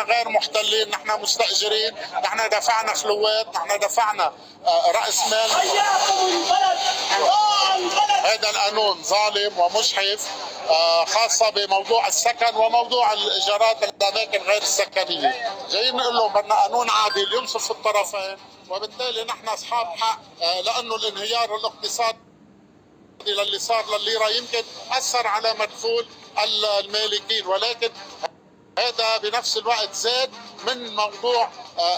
غير محتلين، نحن مستأجرين، نحن دفعنا خلوات، نحن دفعنا رأس مال. هذا القانون ظالم ومجحف، خاصة بموضوع السكن وموضوع الإيجارات الأماكن غير السكنية. جايين نقول لهم بدنا قانون عادل ينصف الطرفين، وبالتالي نحن أصحاب حق، لأنه الانهيار الاقتصادي للي صار للليرة يمكن أثر على مدخول المالكين، ولكن هذا بنفس الوقت زاد من موضوع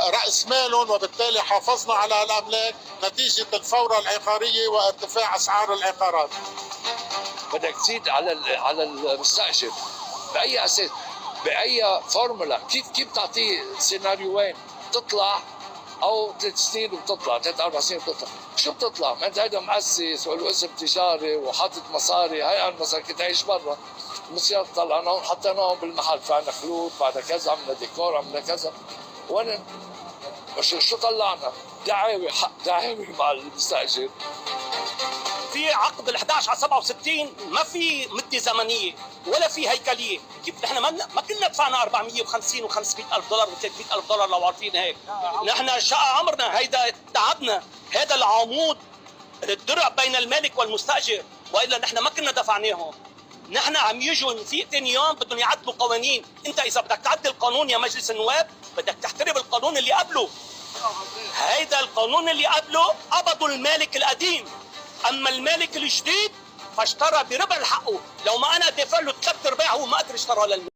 رأس مالهم، وبالتالي حافظنا على الأملاك نتيجة الفورة العقارية وارتفاع أسعار العقارات. بدك تزيد على المستأجر بأي أساس؟ بأي فورمولا؟ كيف تعطيه سيناريوين تطلع أو 3 سنين وبتطلع، 3-4 سنين وبتطلع؟ شو بتطلع؟ ما أنت هيدا مؤسس وله اسم تجاري وحاطط مصاري، هاي المصاري كنت عايش برا، المصيار طلعناهم حطيناهم بالمحل، دفعنا خلود، بعد كذا، عملنا ديكور، عملنا كذا، وين شو طلعنا؟ دعاوي، حق دعاوي مع المستأجر. في عقد ال 11/67 ما في مده زمنيه ولا في هيكليه، كيف نحن ما كنا دفعنا 450 و500 الف دولار و300 الف دولار لو عارفين هيك. نحن شقى عمرنا، هيدا تعبنا، هذا العمود الدرع بين المالك والمستاجر، والا نحن ما كنا دفعناهم. نحن عم يجوا دقيقتين يوم بدهم يعدلوا قوانين، انت اذا بدك تعدل قانون يا مجلس النواب بدك تحترم القانون اللي قبله. هيدا القانون اللي قبله قبضوا المالك القديم، اما المالك الجديد فاشترى بربع حقه، لو ما انا دافع له 3/4 هو ما قدر يشترى للمالك.